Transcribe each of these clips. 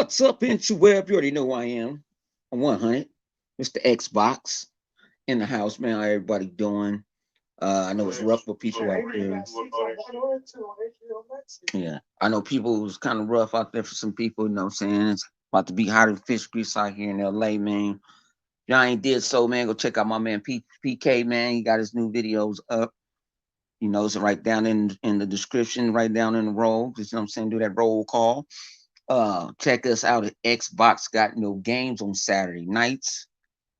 What's up, interweb? You already know who I am. I'm 100. Mr. Xbox in the house, man. How everybody doing? I know it's rough for people out there. Yeah, I know people was kind of rough out there for some people. You know what I'm saying? It's about to be hot as fish grease out here in LA, man. If y'all ain't did so, man, go check out my man PK, man. He got his new videos up. You know, it's right down in the description, right down in the roll. You know what I'm saying? Do that roll call. Check us out at Xbox Got No Games on Saturday nights.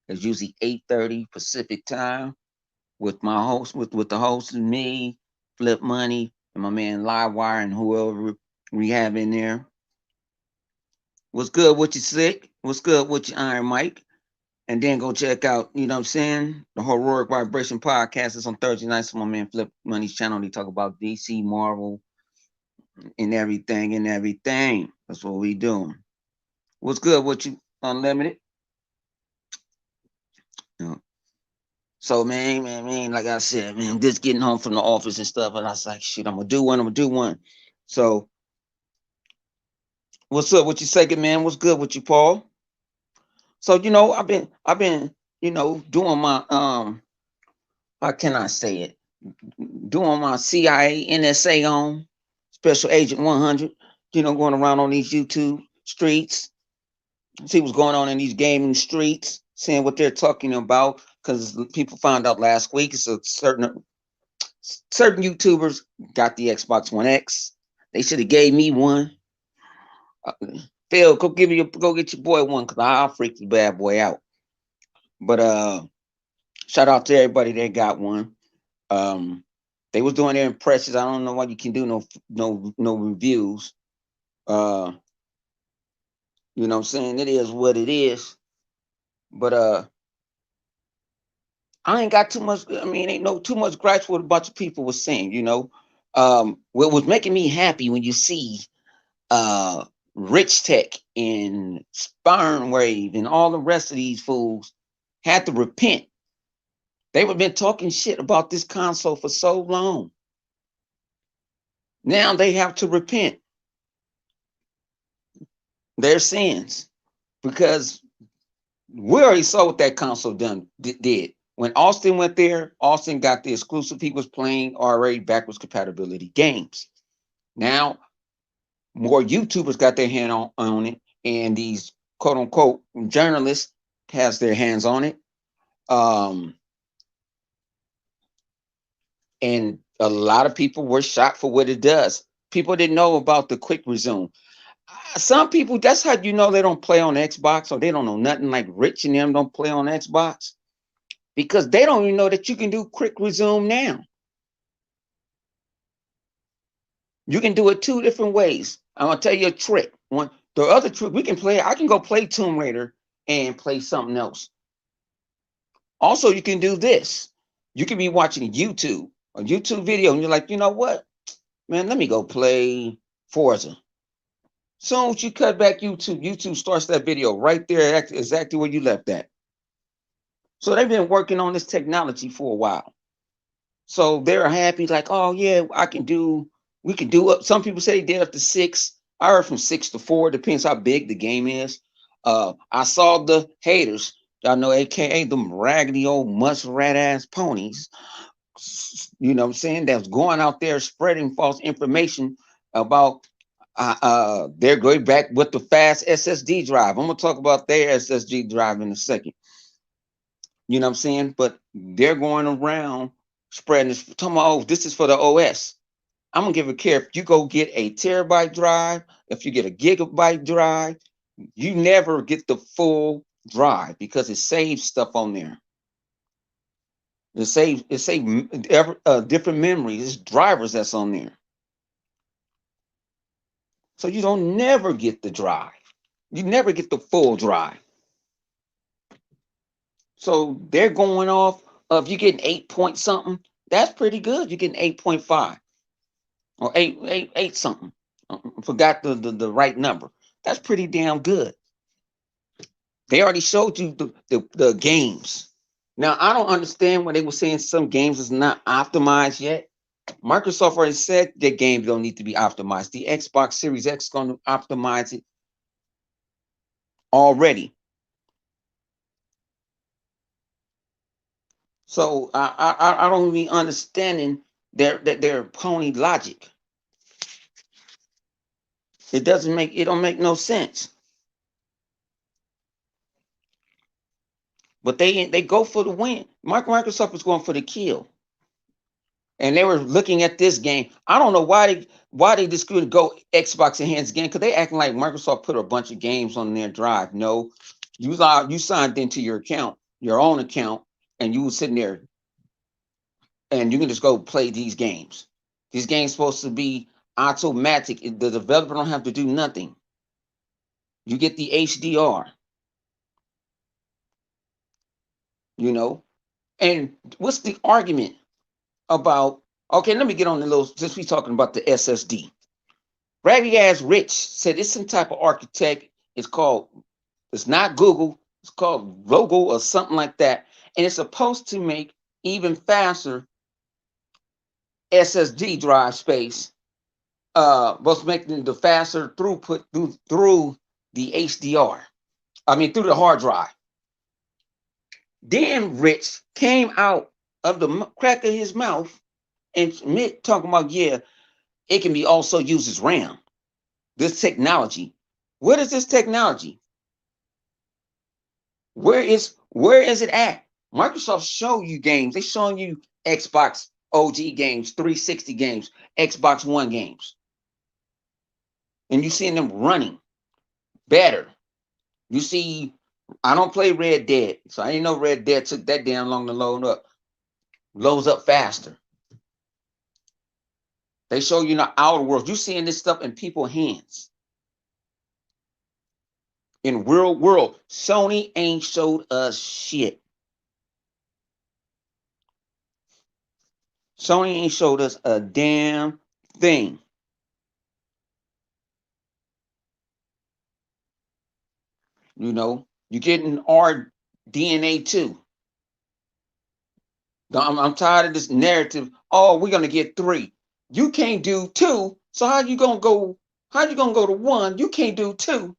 It's usually 8:30 Pacific time with my host, with the host and me, Flip Money, and my man Livewire and whoever we have in there. What's good with you, Sick? What's good with you, Iron Mike? And then go check out, you know what I'm saying? The Heroic Vibration podcast is on Thursday nights on my man Flip Money's channel. They talk about DC, Marvel, and everything and everything. That's what we doing. What's good with you, Unlimited? You know, so man, like I said, man, just getting home from the office and stuff, and I was like, shit, I'm gonna do one. So, what's up with you, second man? What's good with you, Paul? So, I've been, doing my how can I say it? Doing my CIA NSA on Special Agent 100. Going around on these YouTube streets, see what's going on in these gaming streets, seeing what they're talking about. Because people found out last week, it's a certain YouTubers got the Xbox One X. They should have gave me one. Uh, Phil, go get your boy one, cause I'll freak the bad boy out. But shout out to everybody that got one. Um, they was doing their impressions. I don't know why you can do no reviews. Uh, you know what I'm saying? It is what it is. But I ain't got too much. I mean, ain't no too much gripes what a bunch of people was saying. What was making me happy when you see uh Rich Tech and Sperm Wave and all the rest of these fools had to repent. They have been talking shit about this console for so long. Now they have to repent their sins because we already saw what that console did. When Austin went there, Austin got the exclusive. He was playing already backwards compatibility games. Now more YouTubers got their hand on it, and these quote unquote journalists has their hands on it. Um, and a lot of people were shocked for what it does. People didn't know about the quick resume. Some people, that's how you know they don't play on Xbox, or they don't know nothing. Like Rich and them don't play on Xbox because they don't even know that you can do quick resume now. You can do it two different ways. I'm gonna tell you a trick. One, the other trick we can play. I can go play Tomb Raider and play something else. Also, you can do this. You can be watching a YouTube video, and you're like, you know what, man, let me go play Forza. Soon as you cut back YouTube starts that video right there, exactly where you left at. So they've been working on this technology for a while. So they're happy, like, oh yeah, we can do up. Some people say they did up to 6. I heard from 6 to 4, depends how big the game is. I saw the haters, y'all know, aka them raggedy old muskrat ass ponies. You know what I'm saying? That's going out there spreading false information about they're going back with the fast SSD drive. I'm gonna talk about their SSD drive in a second. You know what I'm saying? But they're going around spreading this, talking about, oh, this is for the OS. I'm gonna give a care if you go get a terabyte drive, if you get a gigabyte drive, you never get the full drive because it saves stuff on there. It saves different memories, it's drivers that's on there. So you don't never get the drive. You never get the full drive. So they're going off of you getting 8 point something. That's pretty good. You're getting 8.5 or eight something. Forgot the right number. That's pretty damn good. They already showed you the games. Now I don't understand when they were saying some games is not optimized yet. Microsoft already said their games don't need to be optimized. The Xbox Series X is going to optimize it already. So I don't be understanding their pony logic. It don't make no sense. But they go for the win. Microsoft is going for the kill. And they were looking at this game. I don't know why they just couldn't go Xbox Enhanced game, because they acting like Microsoft put a bunch of games on their drive. No, you signed into your account, your own account, and you were sitting there, and you can just go play these games. These games supposed to be automatic. The developer don't have to do nothing. You get the HDR, you know. And what's the argument about? Okay, let me get on the little. Since we talking about the SSD, Raggedy Ass Rich said it's some type of architect. It's not Google. It's called Logo or something like that, and it's supposed to make even faster SSD drive space. Supposed to make the faster throughput through the HDR. I mean, through the hard drive. Then Rich came out of the crack of his mouth and talking about, yeah, it can be also used as RAM. This technology. What is this technology? Where is it at? Microsoft show you games. They showing you Xbox OG games, 360 games, Xbox One games. And you seeing them running better. You see, I don't play Red Dead, so I didn't know Red Dead took that damn long to load up. Loads up faster. They show you in the outer world. You seeing this stuff in people's hands. In real world, Sony ain't showed us shit. Sony ain't showed us a damn thing. You know, you're getting our DNA too. I'm tired of this narrative. Oh, we're gonna get 3. You can't do 2. So how you gonna go? How you gonna go to 1? You can't do 2,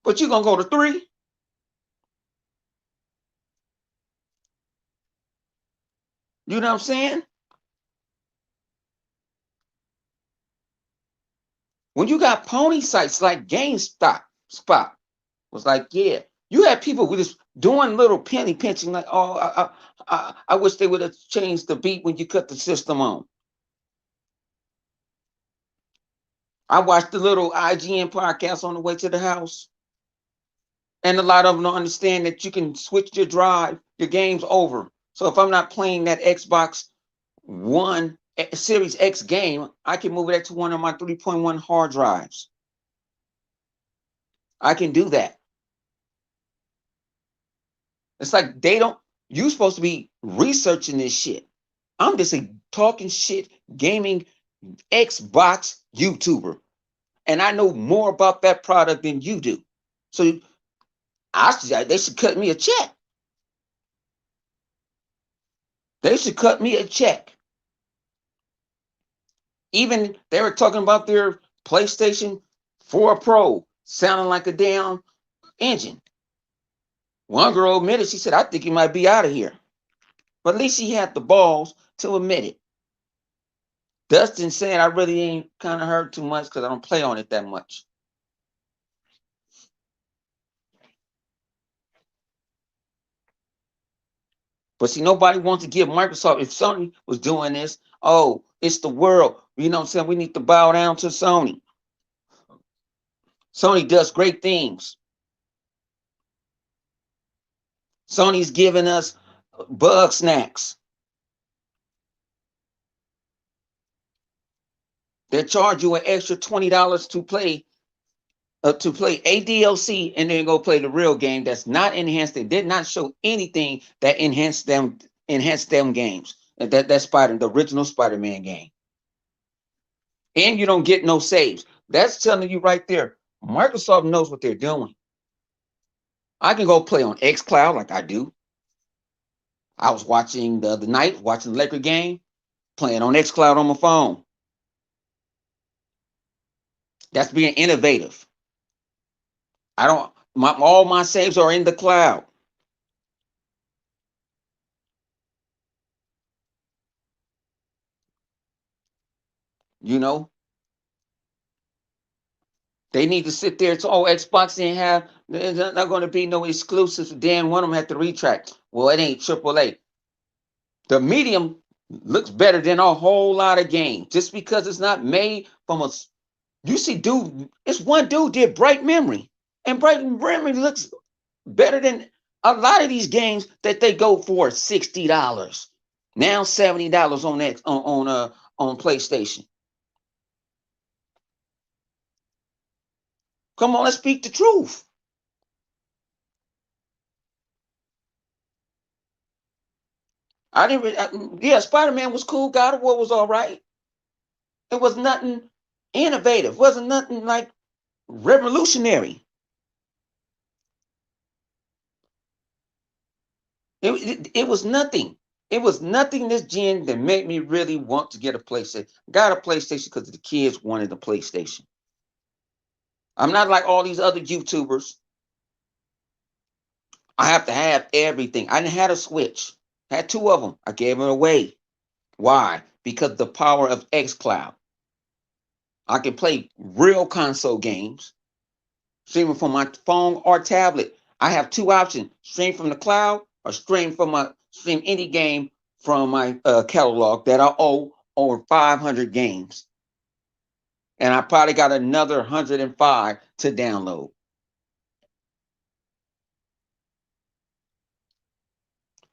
but you gonna go to 3? You know what I'm saying? When you got pony sites like GameStop, Spot was like, yeah, you had people with just doing little penny pinching, like, oh, I wish they would have changed the beat when you cut the system on. I watched the little IGN podcast on the way to the house, and a lot of them don't understand that you can switch your drive, your game's over. So if I'm not playing that Xbox One Series X game, I can move it to one of my 3.1 hard drives. I can do that. It's like you're supposed to be researching this shit. I'm just a talking shit gaming Xbox YouTuber. And I know more about that product than you do. So they should cut me a check. They should cut me a check. Even they were talking about their PlayStation 4 Pro sounding like a damn engine. One girl admitted, she said, I think he might be out of here. But at least she had the balls to admit it. Dustin said, I really ain't kind of heard too much because I don't play on it that much. But see, nobody wants to give Microsoft, if Sony was doing this, oh, it's the world. You know what I'm saying? We need to bow down to Sony. Sony does great things. Sony's giving us bug snacks. They charge you an extra $20 to play a DLC, and then go play the real game that's not enhanced. They did not show anything that enhanced them games. That the original Spider-Man game. And you don't get no saves. That's telling you right there. Microsoft knows what they're doing. I can go play on xCloud like I do. I was watching the other night, watching the Laker game, playing on xCloud on my phone. That's being innovative. All my saves are in the cloud. You know, they need to sit there. It's all Xbox didn't have. There's not going to be no exclusives. Dan, one of them had to retract. Well, it ain't AAA. The medium looks better than a whole lot of games just because it's not made from a. You see, dude, it's one dude did Bright Memory, and Bright Memory looks better than a lot of these games that they go for $60. Now $70 on that on PlayStation. Come on, let's speak the truth. I didn't. Yeah, Spider-Man was cool. God of War was all right. It was nothing innovative. Wasn't nothing like revolutionary. It was nothing. It was nothing this gen that made me really want to get a PlayStation. Got a PlayStation because the kids wanted a PlayStation. I'm not like all these other YouTubers. I have to have everything. I didn't have a Switch. I had two of them. I gave them away. Why? Because the power of xCloud. I can play real console games, streaming from my phone or tablet. I have two options: stream from the cloud or stream any game from my catalog that I owe over 500 games, and I probably got another 105 to download.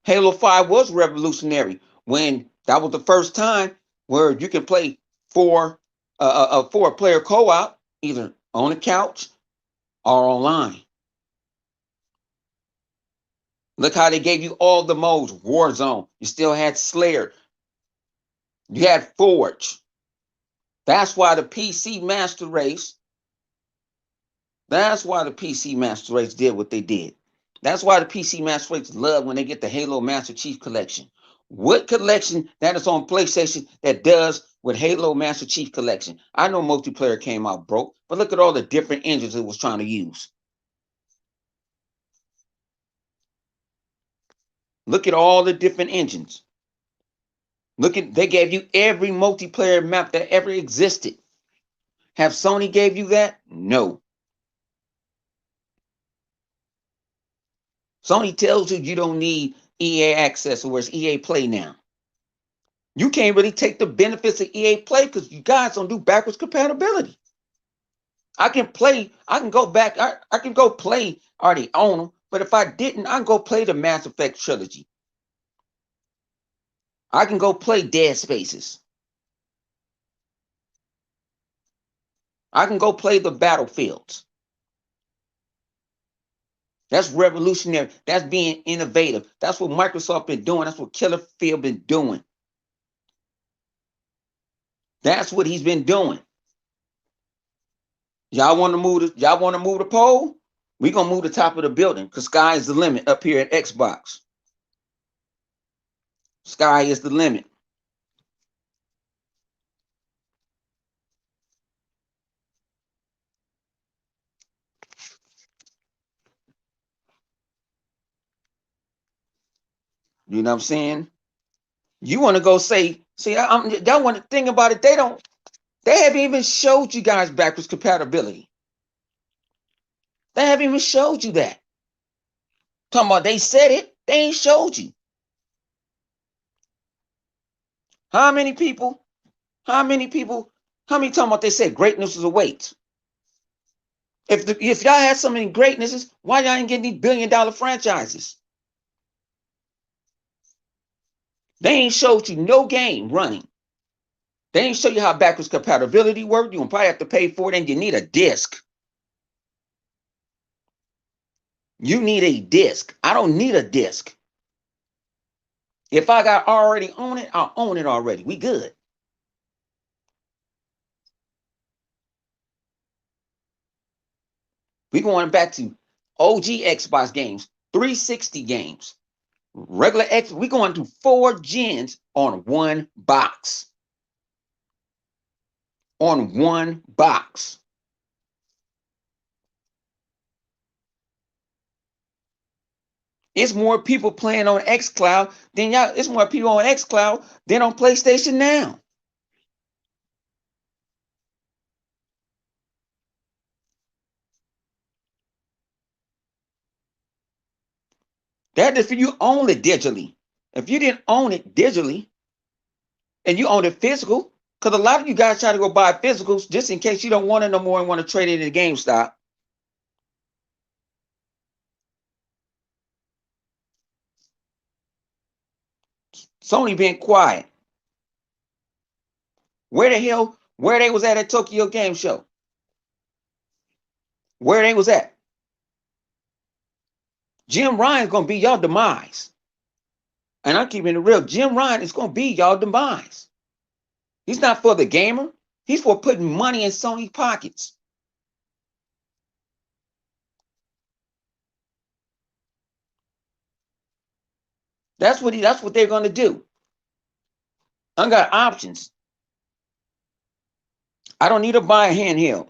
Halo 5 was revolutionary when that was the first time where you can play four player co-op either on the couch or online. Look how they gave you all the modes. Warzone. You still had Slayer. You had Forge. That's why the PC Master Race. That's why the PC Master Race did what they did. That's why the PC Master Race love when they get the Halo Master Chief Collection. What collection that is on PlayStation that does with Halo Master Chief Collection? I know multiplayer came out broke, but look at all the different engines it was trying to use. Look at all the different engines. They gave you every multiplayer map that ever existed. Have Sony gave you that? No. Sony tells you you don't need EA access, or it's EA Play now. You can't really take the benefits of EA Play because you guys don't do backwards compatibility. I can go back, I can go play, I already own them, but if I didn't, I can go play the Mass Effect trilogy. I can go play Dead Spaces. I can go play the Battlefields. That's revolutionary. That's being innovative. That's what Microsoft been doing. That's what Killer Field been doing. That's what he's been doing. Y'all want to move the pole? We're gonna move the top of the building because sky is the limit up here at Xbox. Sky is the limit. You know what I'm saying? You want to go see, that one thing about it, they haven't even showed you guys backwards compatibility. They haven't even showed you that. Talking about they said it, they ain't showed you. How many people, how many talking about they said greatness is awaits? If y'all had so many greatnesses, why y'all ain't getting these $billion franchises? They ain't showed you no game running. They ain't show you how backwards compatibility works. You gonna probably have to pay for it, and you need a disc. You need a disc. I don't need a disc. If I got already own it, I'll own it already. We good. We going back to OG Xbox games, 360 games, regular X. We going to 4 gens on one box. On one box. It's more people playing on xCloud than y'all. It's more people on xCloud than on PlayStation now. That if you own it digitally. If you didn't own it digitally and you own it physical, because a lot of you guys try to go buy physicals just in case you don't want it no more and want to trade it in GameStop. Sony been quiet. Where they was at Tokyo Game Show? Where they was at? Jim Ryan's gonna be y'all demise. And I'm keeping it real. Jim Ryan is gonna be y'all demise. He's not for the gamer. He's for putting money in Sony pockets. That's what they're gonna do. I got options. I don't need to buy a handheld.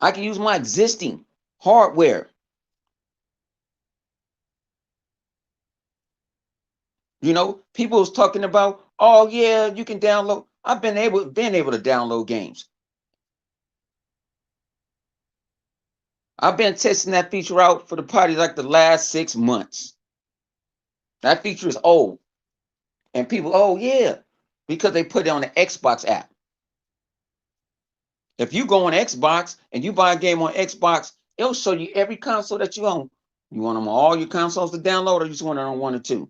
I can use my existing hardware. You know, people was talking about, oh yeah, you can download. I've been able to download games. I've been testing that feature out for the party like the last 6 months. That feature is old. And people, oh yeah, because they put it on the Xbox app. If you go on Xbox and you buy a game on Xbox, it'll show you every console that you own. You want them all your consoles to download, or you just want it on one or two?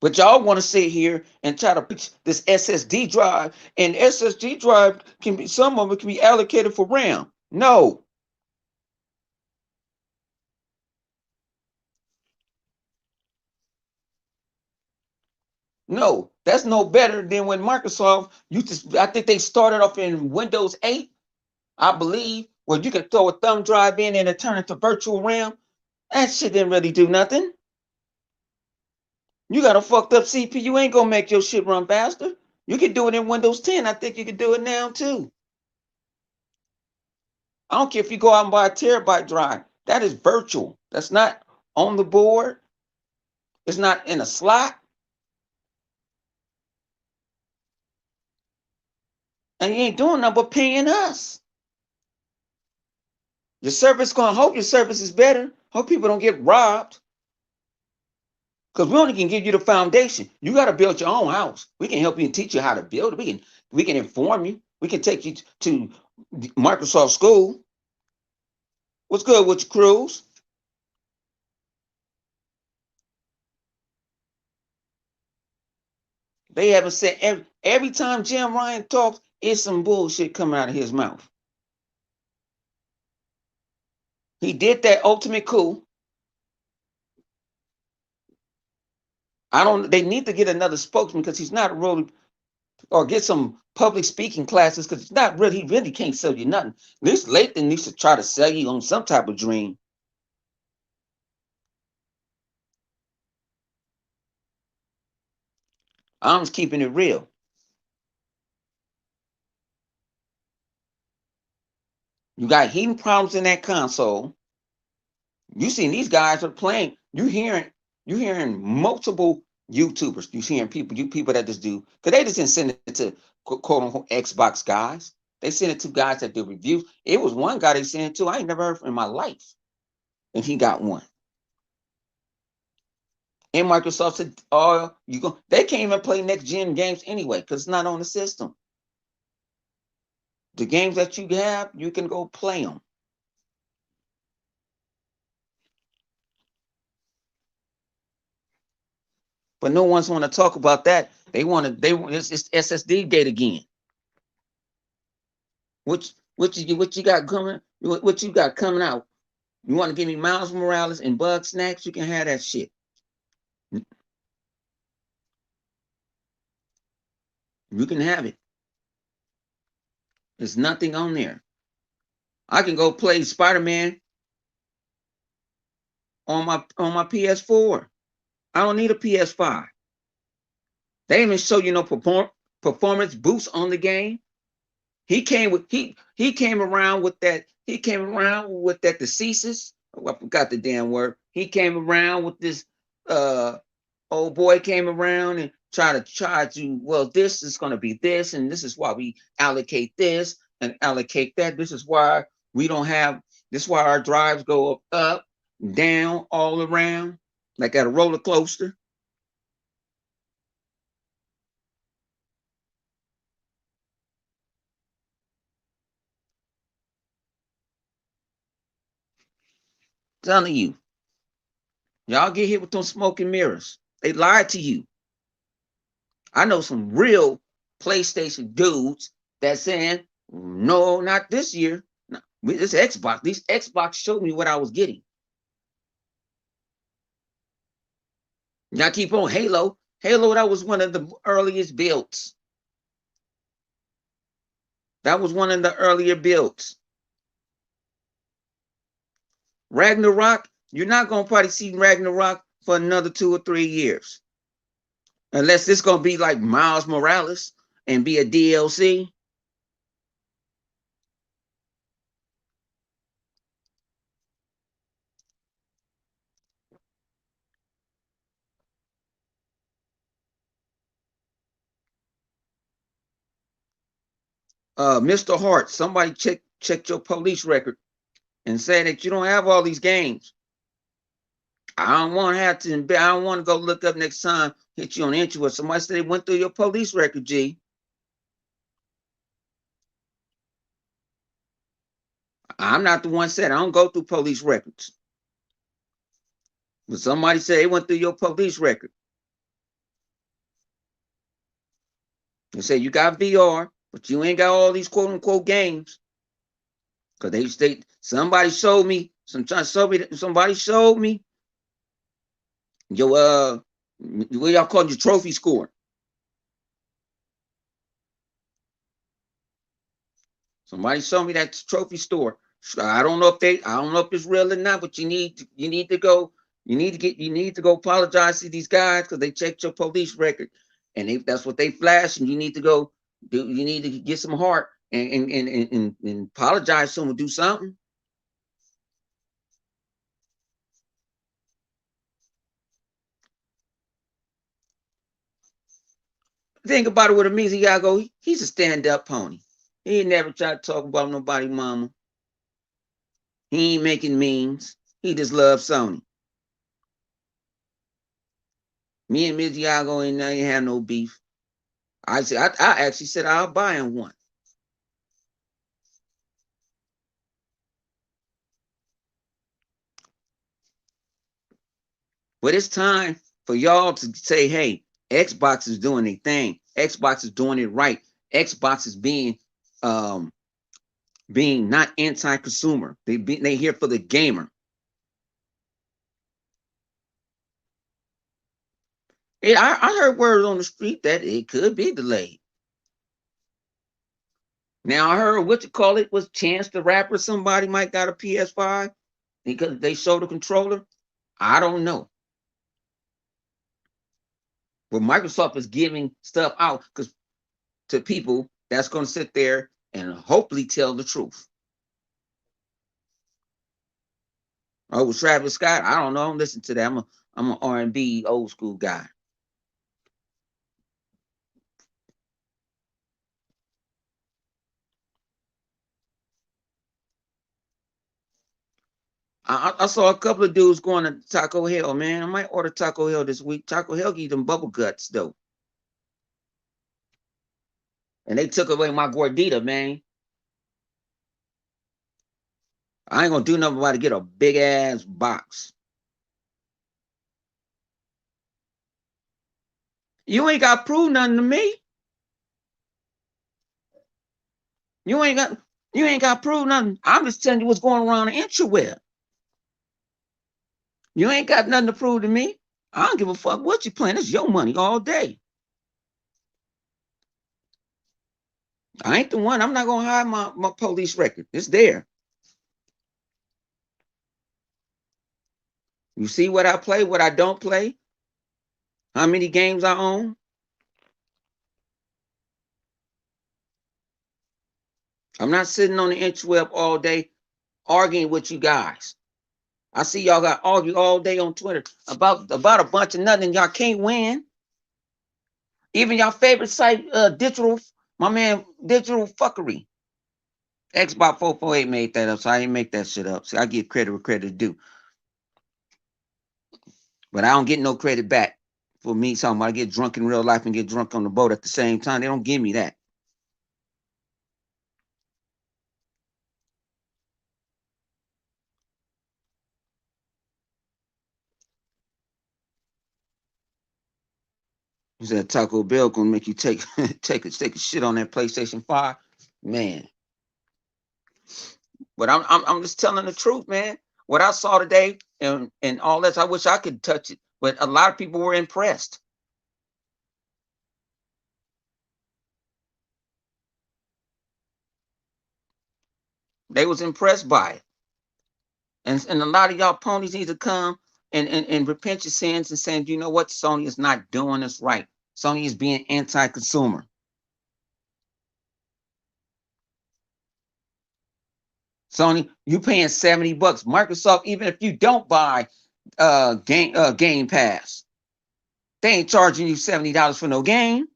But y'all want to sit here and try to put this SSD drive, and SSD drive can be, some of it can be allocated for RAM. No. No, that's no better than when Microsoft used to, I think they started off in Windows 8, I believe, where you could throw a thumb drive in and it turn into virtual RAM. That shit didn't really do nothing. You got a fucked up CPU, ain't gonna make your shit run faster. You can do it in Windows 10. I think you can do it now too. I don't care if you go out and buy a terabyte drive. That is virtual. That's not on the board. It's not in a slot. And you ain't doing nothing but paying us. Your service gonna hope your service is better. Hope people don't get robbed. Because we only can give you the foundation. You got to build your own house. We can help you and teach you how to build it. We can inform you. We can take you to Microsoft School. What's good with your crews? They haven't said every time Jim Ryan talks, it's some bullshit coming out of his mouth. He did that ultimate coup. They need to get another spokesman because he's not really, or get some public speaking classes because it's not really, he really can't sell you nothing. This Lathan needs to try to sell you on some type of dream. I'm just keeping it real. You got heating problems in that console. You seen these guys are playing. You hearing multiple YouTubers. You hearing people that just do, because they just didn't send it to quote unquote Xbox guys. They sent it to guys that do reviews. It was one guy they sent it to I ain't never heard in my life, and he got one. And Microsoft said, "Oh, you go." They can't even play next gen games anyway because it's not on the system. The games that you have, you can go play them. But no one's want to talk about that. They want to. It's SSD gate again. What you got coming? What you got coming out? You want to give me Miles Morales and Bug Snacks? You can have that shit. You can have it. There's nothing on there. I can go play Spider-Man on my PS4. I don't need a PS5. They even show you no performance boosts on the game. He came around with that. He came around with that thesis. Oh, I forgot the damn word. He came around with this. Old boy came around and tried to. Well, this is going to be this, and this is why we allocate this and allocate that. This is why we don't have. This is why our drives go up, down, all around, like at a roller coaster. Telling you, y'all get hit with those smoking mirrors. They lied to you. I know some real PlayStation dudes that saying, no, not this year. No, this Xbox. These Xbox showed me what I was getting. Y'all keep on Halo. Halo, that was one of the earliest builds. That was one of the earlier builds. Ragnarok, you're not going to probably see Ragnarok for another 2 or 3 years. Unless it's going to be like Miles Morales and be a DLC. Mr. Hart, somebody check your police record and say that you don't have all these games. I don't want to have to. I don't want to go look up next time, hit you on the entry, or somebody said they went through your police record, G. I'm not the one said I don't go through police records. But somebody said they went through your police record. They say you got VR, but you ain't got all these quote unquote games. Cause somebody showed me, somebody showed me your what y'all call your trophy score. Somebody showed me that trophy store. I don't know if it's real or not, but you need to go, you need to go apologize to these guys because they checked your police record, and that's what they flash, and you need to go do. You need to get some heart and apologize to them, do something. Think about it with Amiziago. He's a stand-up pony. He ain't never tried to talk about nobody mama. He ain't making memes. He just loves Sony. Me and Miziago ain't have no beef. I actually said I'll buy him one. But it's time for y'all to say, hey, Xbox is doing a thing. Xbox is doing it right. Xbox is um being not anti-consumer. They here for the gamer. I heard word on the street that it could be delayed. Now I heard what you call it was Chance the Rapper. Somebody might got a PS5 because they showed the controller. I don't know. But Microsoft is giving stuff out because to people that's going to sit there and hopefully tell the truth. Oh, with Travis Scott, I don't know. I don't listen to that. I'm an R&B old school guy. I saw a couple of dudes going to Taco Hell, man. I might order Taco Hell this week. Taco Hell give them bubble guts though, and they took away my gordita, man. I ain't gonna do nothing about to get a big ass box. You ain't got to prove nothing to me. You ain't got you ain't got to prove nothing. I'm just telling you what's going around the interweb. You ain't got nothing to prove to me. I don't give a fuck what you playing. It's your money all day. I ain't the one. I'm not gonna hide my police record. It's there. You see what I play, what I don't play, how many games I own. I'm not sitting on the interweb all day arguing with you guys. I see y'all got argue all day on Twitter about a bunch of nothing. Y'all can't win. Even y'all favorite site, digital, my man, digital fuckery. Xbox 448 made that up, so I didn't make that shit up. See, I give credit where credit is due, but I don't get no credit back for me talking about I get drunk in real life and get drunk on the boat at the same time. They don't give me that. He said Taco Bell gonna make you take take a shit on that PlayStation 5, man. But I'm just telling the truth, man. What I saw today and all this, I wish I could touch it. But a lot of people were impressed. They was impressed by it. And a lot of y'all ponies need to come and repent your sins and saying, you know what, Sony is not doing this right. Sony is being anti-consumer. Sony, you paying $70. Microsoft, even if you don't buy Game Pass, they ain't charging you $70 for no game.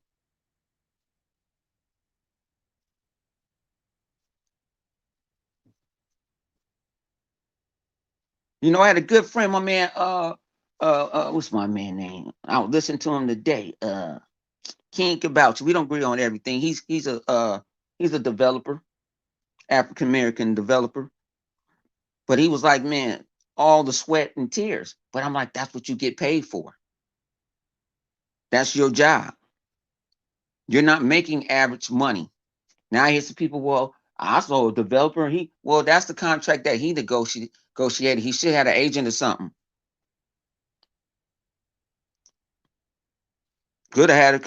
You know, I had a good friend, my man, what's my man name? I was listening to him today. King Kabouch. We don't agree on everything. He's a developer, African American developer. But he was like, man, all the sweat and tears. But I'm like, that's what you get paid for. That's your job. You're not making average money. Now I hear some people, well, I saw a developer. Well, that's the contract that he negotiated. He should have an agent or something. Could have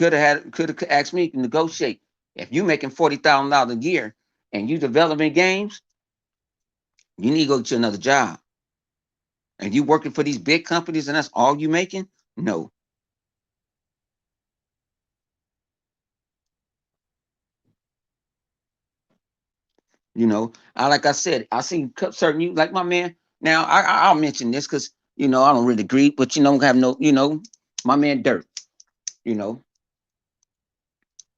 asked me to negotiate. If you making $40,000 a year and you developing games, you need to go to another job. And you working for these big companies and that's all you making? No. You know, like I said, I see certain you like my man. Now I'll mention this because I don't really agree, but have no, my man Dirt. You know,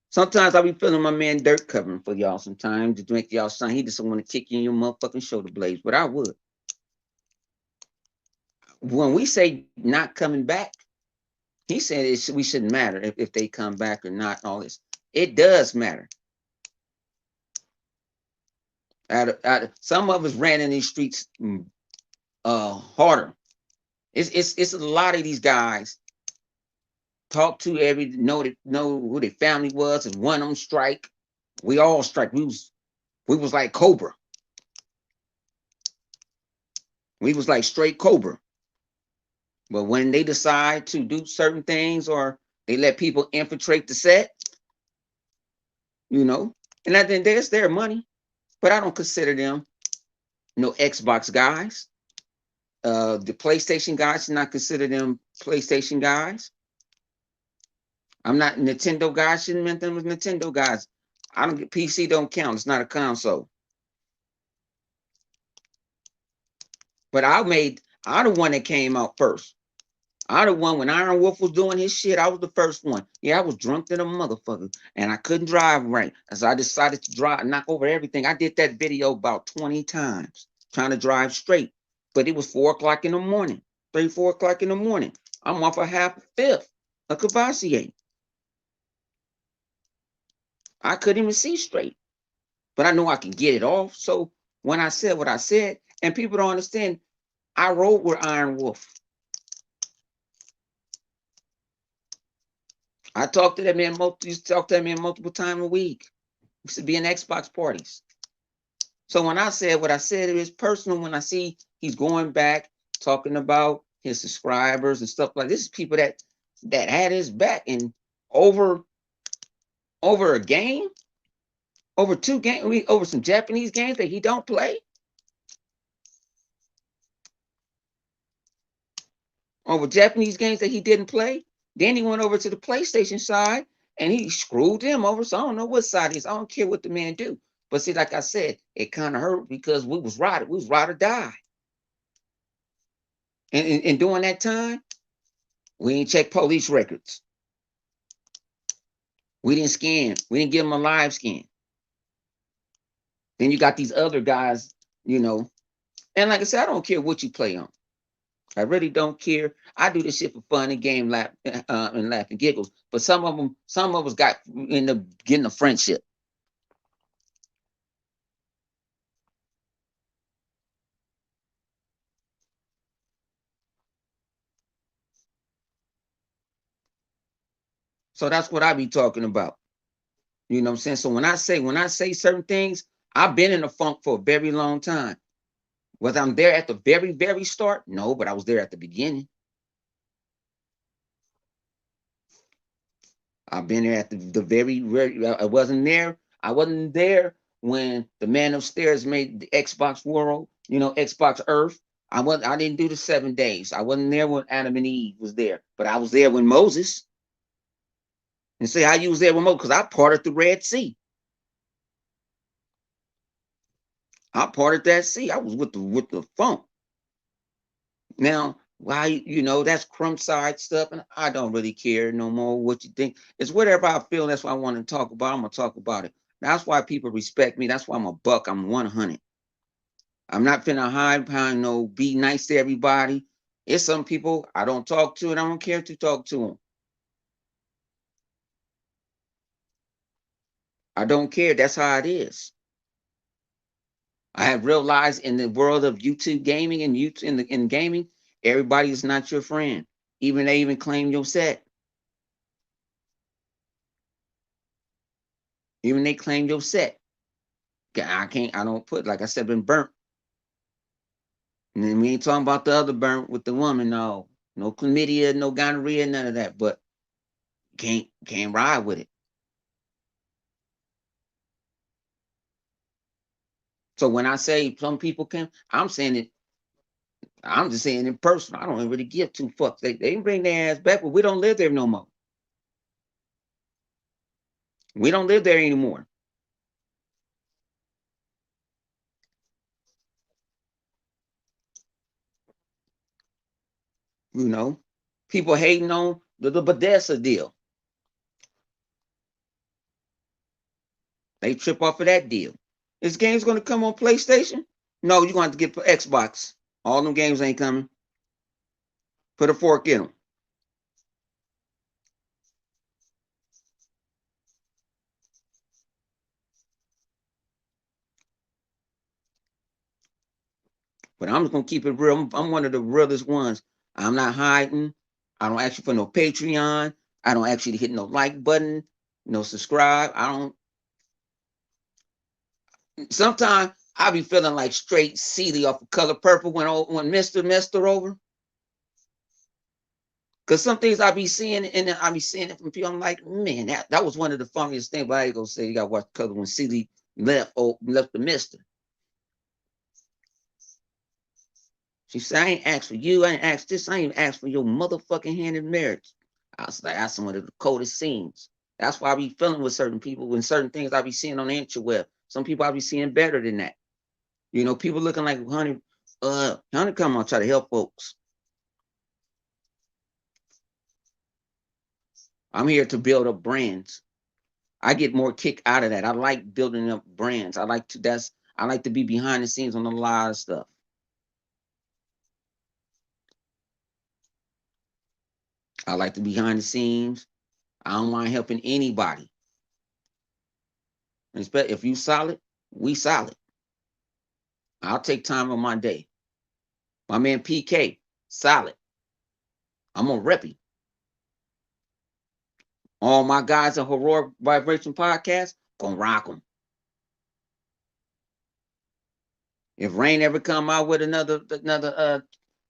sometimes I be feeling my man Dirt covering for y'all. Sometimes to make y'all sound he just want to kick you in your motherfucking shoulder blades, but I would. When we say not coming back, he said we shouldn't matter if they come back or not. All this, it does matter. Some of us ran in these streets harder. It's a lot of these guys talk to know who their family was and one of them strike. We all strike. We was like Cobra. We was like straight Cobra. But when they decide to do certain things or they let people infiltrate the set, and at the end it's their money. But I don't consider them no Xbox guys. The PlayStation guys should not consider them PlayStation guys. I'm not Nintendo guys. Shouldn't meant them as Nintendo guys. I don't get PC don't count. It's not a console. But I the one that came out first. I the one when Iron Wolf was doing his shit. I was the first one. Yeah, I was drunk than a motherfucker, and I couldn't drive right. So I decided to knock over everything. I did that video about 20 times trying to drive straight, but it was 4 o'clock in the morning, 3, 4 o'clock in the morning. I'm off a half a fifth of Cavassier. I couldn't even see straight, but I know I can get it off. So when I said what I said, and people don't understand, I rode with Iron Wolf. I talked to that man multiple times a week. Used to be in Xbox parties. So when I said what I said, it was personal. When I see he's going back talking about his subscribers and stuff like this, is people that had his back and over a game, over two games, over some Japanese games that he don't play, over Japanese games that he didn't play. Then he went over to the PlayStation side and he screwed them over. So I don't know what side he is. I don't care what the man do. But see, like I said, it kind of hurt because we was ride or die. And during that time, we didn't check police records. We didn't scan. We didn't give them a live scan. Then you got these other guys, you know. And like I said, I don't care what you play on. I really don't care. I do this shit for fun and game, laugh and laugh and giggles. But some of us got end up getting a friendship. So that's what I be talking about. You know what I'm saying? So when I say certain things, I've been in the funk for a very long time. Was I'm there at the very, very start? No, but I was there at the beginning. I've been there at the very, I wasn't there. I wasn't there when the man upstairs made the Xbox World, Xbox Earth. I didn't do the 7 days. I wasn't there when Adam and Eve was there, but I was there when Moses. And say how you was there with Moses, because I parted the Red Sea. I parted that sea. I was with the funk. Now, why, that's crumb side stuff, and I don't really care no more what you think. It's whatever I feel. That's what I want to talk about. I'm gonna talk about it. That's why people respect me. That's why I'm a buck. I'm 100. I'm not finna hide behind no be nice to everybody. It's some people I don't talk to, and I don't care to talk to them. I don't care. That's how it is. I have realized in the world of YouTube gaming and YouTube in gaming, everybody is not your friend. Even they even claim your set. Even they claim your set. I don't put, like I said, been burnt. And then we ain't talking about the other burnt with the woman, no. No chlamydia, no gonorrhea, none of that. But can't ride with it. So when I say some people can, I'm saying it, I'm just saying in person. I don't really give two fucks. They bring their ass back, but we don't live there no more. We don't live there anymore. You know, people hating on the Bethesda deal. They trip off of that deal. This game's gonna come on PlayStation? No, you're going to have to get Xbox. All them games ain't coming. Put a fork in them. But I'm just gonna keep it real. I'm one of the realest ones. I'm not hiding. I don't ask you for no Patreon. I don't actually hit no like button, no subscribe. I don't. Sometimes I be feeling like straight Celie off of Color Purple when Mister messed her over. Cause some things I be seeing and I be seeing it from people. I'm like, man, that was one of the funniest things. But I ain't gonna say you gotta watch Color when Celie left the Mister. She said, I ain't asked for you. I ain't asked this. I ain't asked for your motherfucking hand in marriage. I was like, that's one of the coldest scenes. That's why I be feeling with certain people when certain things I be seeing on the interweb. Some people I be seeing better than that. People looking like honey, come on, try to help folks. I'm here to build up brands. I get more kick out of that. I like building up brands. I like to be behind the scenes on a lot of stuff. I like to be behind the scenes. I don't mind helping anybody. If you solid, we solid. I'll take time on my day. My man PK, solid. I'm gonna rep him. All my guys at Heroic Vibration Podcast, gonna rock them. If Rain ever come out with another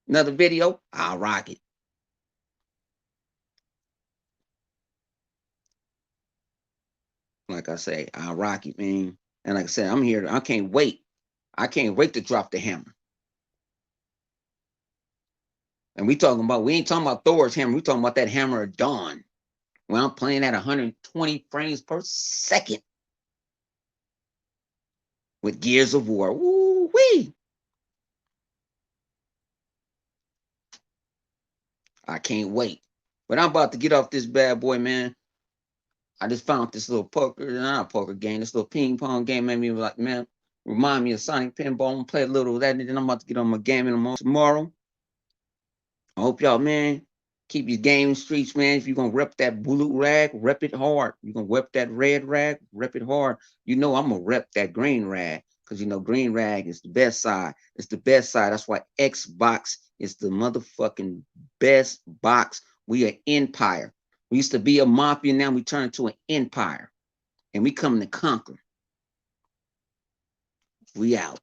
video, I'll rock it. Like I say, I'll rock it, man. And like I said, I'm here. I can't wait. I can't wait to drop the hammer. And we ain't talking about Thor's hammer. We talking about that hammer of dawn. When I'm playing at 120 frames per second. with Gears of War. Woo-wee. I can't wait. But I'm about to get off this bad boy, man. I just found this little poker, not a poker game, this little ping pong game made me like, man, remind me of Sonic Pinball. I'm gonna play a little of that, and then I'm about to get on my gaming tomorrow. I hope y'all, man, keep your gaming streets, man. If you're gonna rep that blue rag, rep it hard. You're gonna rep that red rag, rep it hard. You know I'm gonna rep that green rag, because you know green rag is the best side. It's the best side. That's why Xbox is the motherfucking best box. We are empire. We used to be a mafia, now we turn into an empire. And we coming to conquer. We out.